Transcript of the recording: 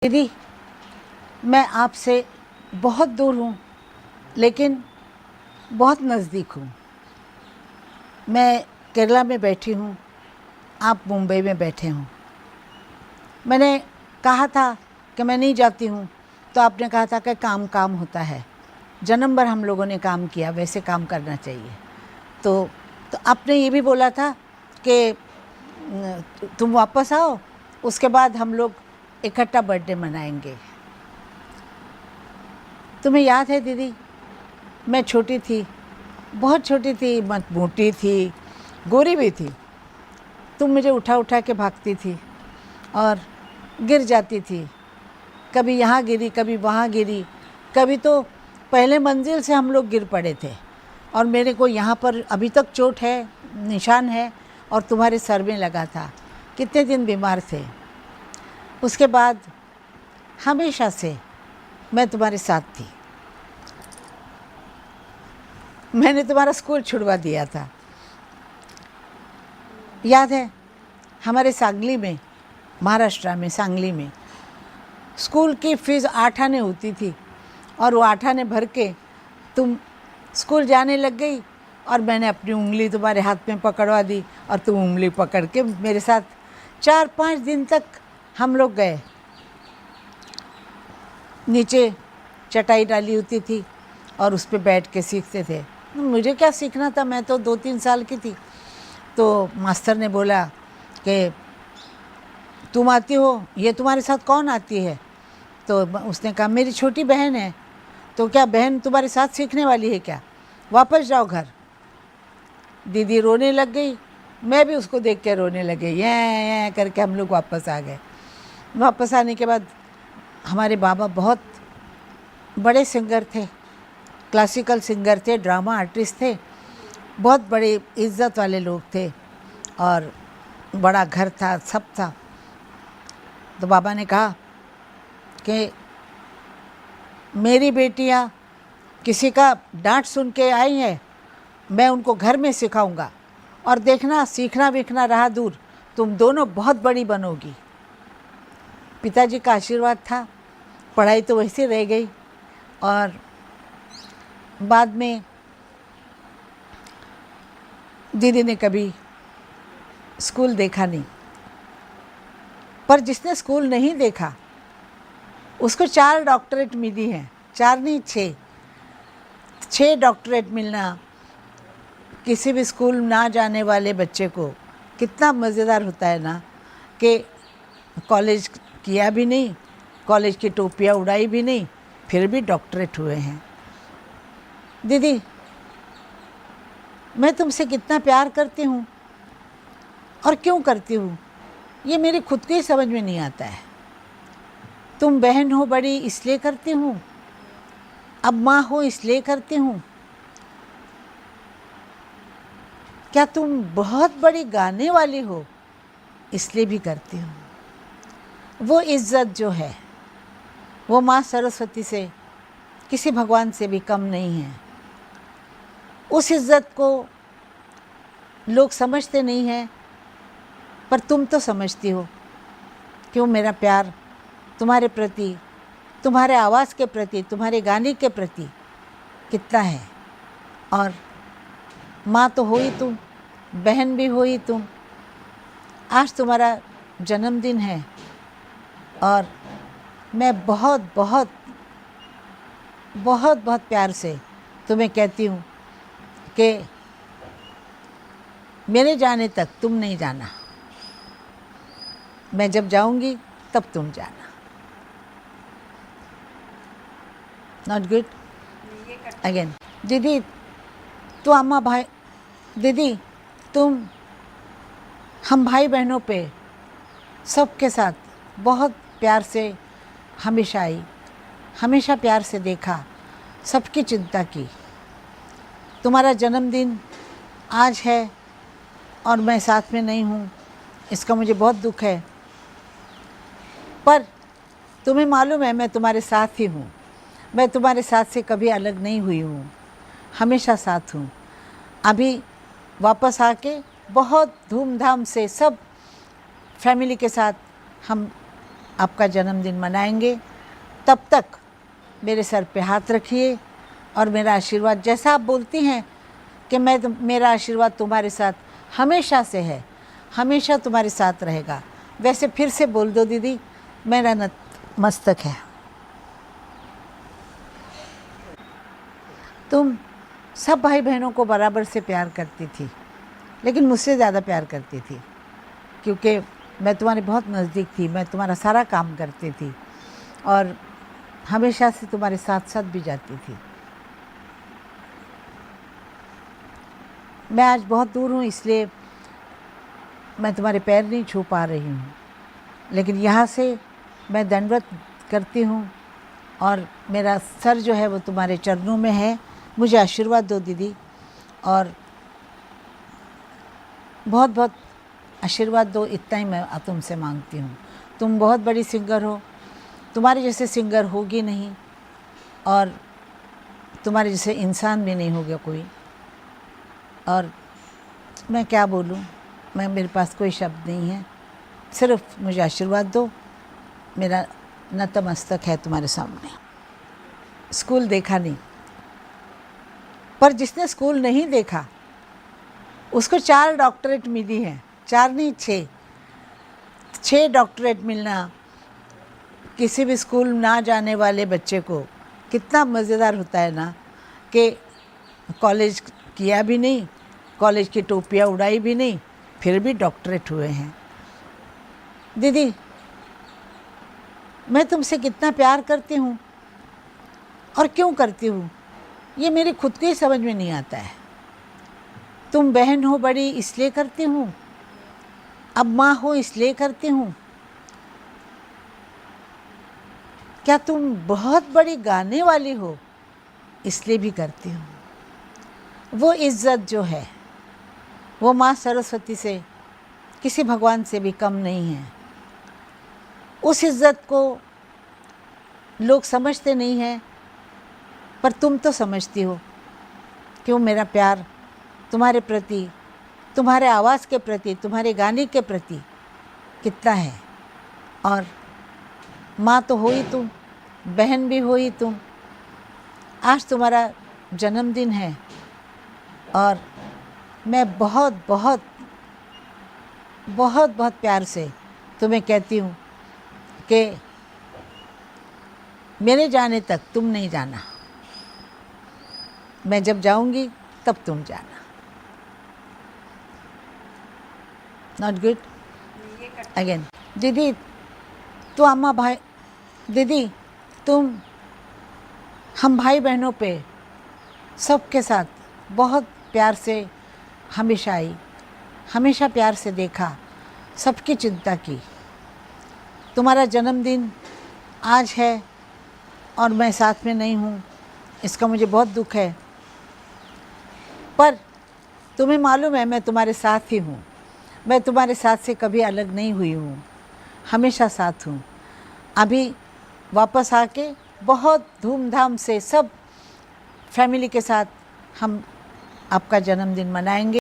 दीदी, मैं आपसे बहुत दूर हूँ लेकिन बहुत नज़दीक हूँ। मैं केरला में बैठी हूँ, आप मुंबई में बैठे हों। मैंने कहा था कि मैं नहीं जाती हूँ, तो आपने कहा था कि काम काम होता है। जन्म भर हम लोगों ने काम किया, वैसे काम करना चाहिए। तो आपने ये भी बोला था कि तुम वापस आओ, उसके बाद हम लोग इकट्ठा बर्थडे मनाएंगे। तुम्हें याद है दीदी, मैं छोटी थी, बहुत छोटी थी, मत मोटी थी, गोरी भी थी। तुम मुझे उठा उठा के भागती थी और गिर जाती थी। कभी यहाँ गिरी, कभी वहाँ गिरी, कभी तो पहले मंजिल से हम लोग गिर पड़े थे और मेरे को यहाँ पर अभी तक चोट है, निशान है, और तुम्हारे सर में लगा था। कितने दिन बीमार थे। उसके बाद हमेशा से मैं तुम्हारे साथ थी। मैंने तुम्हारा स्कूल छुड़वा दिया था, याद है? हमारे सांगली में, महाराष्ट्र में सांगली में स्कूल की फ़ीस 8 आने होती थी और वो 8 आने भर के तुम स्कूल जाने लग गई और मैंने अपनी उंगली तुम्हारे हाथ में पकड़वा दी और तुम उंगली पकड़ के मेरे साथ 4-5 दिन तक हम लोग गए। नीचे चटाई डाली होती थी और उस पर बैठ के सीखते थे। मुझे क्या सीखना था, मैं तो 2-3 साल की थी। तो मास्टर ने बोला कि तुम आती हो, ये तुम्हारे साथ कौन आती है? तो उसने कहा मेरी छोटी बहन है। तो क्या बहन तुम्हारे साथ सीखने वाली है क्या? वापस जाओ घर। दीदी रोने लग गई, मैं भी उसको देख के रोने लगे। ये करके हम लोग वापस आ गए। वापस आने के बाद हमारे बाबा बहुत बड़े सिंगर थे, क्लासिकल सिंगर थे, ड्रामा आर्टिस्ट थे, बहुत बड़े इज़्ज़त वाले लोग थे और बड़ा घर था, सब था। तो बाबा ने कहा कि मेरी बेटियां किसी का डांट सुन के आई हैं, मैं उनको घर में सिखाऊंगा और देखना, सीखना वीखना रहा दूर, तुम दोनों बहुत बड़ी बनोगी। पिताजी का आशीर्वाद था। पढ़ाई तो वैसे रह गई और बाद में दीदी ने कभी स्कूल देखा नहीं, पर जिसने स्कूल नहीं देखा उसको 4 डॉक्टरेट मिली हैं। 4 नहीं, 6 डॉक्टरेट मिलना किसी भी स्कूल ना जाने वाले बच्चे को कितना मज़ेदार होता है ना, कि कॉलेज किया भी नहीं, कॉलेज की टोपियाँ उड़ाई भी नहीं, फिर भी डॉक्टरेट हुए हैं। दीदी, मैं तुमसे कितना प्यार करती हूँ और क्यों करती हूँ, ये मेरी खुद को ही समझ में नहीं आता है। तुम बहन हो बड़ी इसलिए करती हूँ, अब माँ हो इसलिए करती हूँ, क्या तुम बहुत बड़ी गाने वाली हो इसलिए भी करती हूँ। वो इज़्ज़त जो है वो माँ सरस्वती से, किसी भगवान से भी कम नहीं है। उस इज़्ज़त को लोग समझते नहीं हैं, पर तुम तो समझती हो। क्यों मेरा प्यार तुम्हारे प्रति, तुम्हारे आवाज़ के प्रति, तुम्हारे गाने के प्रति कितना है। और माँ तो हो ही तुम, बहन भी हो ही तुम। आज तुम्हारा जन्मदिन है और मैं बहुत बहुत बहुत बहुत प्यार से तुम्हें कहती हूँ कि मेरे जाने तक तुम नहीं जाना, मैं जब जाऊँगी तब तुम जाना। Not good again. दीदी तो अम्मा भाई, दीदी तुम हम भाई बहनों पे सबके साथ बहुत प्यार से हमेशा आई, हमेशा प्यार से देखा, सबकी चिंता की। तुम्हारा जन्मदिन आज है और मैं साथ में नहीं हूँ, इसका मुझे बहुत दुख है, पर तुम्हें मालूम है मैं तुम्हारे साथ ही हूँ। मैं तुम्हारे साथ से कभी अलग नहीं हुई हूँ, हमेशा साथ हूँ। अभी वापस आके बहुत धूमधाम से सब फैमिली के साथ हम आपका जन्मदिन मनाएंगे। तब तक मेरे सर पे हाथ रखिए और मेरा आशीर्वाद, जैसा आप बोलती हैं कि मेरा आशीर्वाद तुम्हारे साथ हमेशा से है, हमेशा तुम्हारे साथ रहेगा, वैसे फिर से बोल दो दीदी, मेरा मस्तक है। तुम सब भाई बहनों को बराबर से प्यार करती थी, लेकिन मुझसे ज़्यादा प्यार करती थी, क्योंकि मैं तुम्हारे बहुत नज़दीक थी, मैं तुम्हारा सारा काम करती थी और हमेशा से तुम्हारे साथ साथ भी जाती थी। मैं आज बहुत दूर हूँ, इसलिए मैं तुम्हारे पैर नहीं छू पा रही हूँ, लेकिन यहाँ से मैं दंडवत करती हूँ और मेरा सर जो है वो तुम्हारे चरणों में है। मुझे आशीर्वाद दो दीदी, और बहुत बहुत आशीर्वाद दो, इतना ही मैं तुमसे मांगती हूँ। तुम बहुत बड़ी सिंगर हो, तुम्हारे जैसे सिंगर होगी नहीं, और तुम्हारे जैसे इंसान भी नहीं होगा कोई। और मैं क्या बोलूँ, मेरे पास कोई शब्द नहीं है, सिर्फ मुझे आशीर्वाद दो। मेरा नतमस्तक है तुम्हारे सामने। स्कूल देखा नहीं, पर जिसने स्कूल नहीं देखा उसको 4 डॉक्टरेट मिली हैं, 4 नहीं 6 डॉक्टरेट मिलना किसी भी स्कूल ना जाने वाले बच्चे को कितना मज़ेदार होता है ना, कि कॉलेज किया भी नहीं, कॉलेज की टोपियाँ उड़ाई भी नहीं, फिर भी डॉक्टरेट हुए हैं। दीदी, मैं तुमसे कितना प्यार करती हूँ और क्यों करती हूँ, ये मेरी खुद को ही समझ में नहीं आता है। तुम बहन हो बड़ी, इसलिए करती हूँ, अब माँ हो इसलिए करती हूँ, क्या तुम बहुत बड़ी गाने वाली हो इसलिए भी करती हूँ। वो इज़्ज़त जो है वो माँ सरस्वती से, किसी भगवान से भी कम नहीं है। उस इज़्ज़त को लोग समझते नहीं हैं, पर तुम तो समझती हो। क्यों, मेरा प्यार तुम्हारे प्रति, तुम्हारे आवाज़ के प्रति, तुम्हारे गाने के प्रति कितना है। और माँ तो हो ही तुम, बहन भी हो ही तुम। आज तुम्हारा जन्मदिन है और मैं बहुत बहुत बहुत बहुत प्यार से तुम्हें कहती हूँ कि मेरे जाने तक तुम नहीं जाना, मैं जब जाऊँगी तब तुम जाना। Not good again. दीदी तो अम्मा भाई, दीदी तुम हम भाई बहनों पे सबके साथ बहुत प्यार से हमेशा आई, हमेशा प्यार से देखा, सबकी चिंता की। तुम्हारा जन्मदिन आज है और मैं साथ में नहीं हूँ, इसका मुझे बहुत दुख है, पर तुम्हें मालूम है मैं तुम्हारे साथ ही हूँ। मैं तुम्हारे साथ से कभी अलग नहीं हुई हूँ, हमेशा साथ हूँ। अभी वापस आके बहुत धूमधाम से सब फैमिली के साथ हम आपका जन्मदिन मनाएंगे।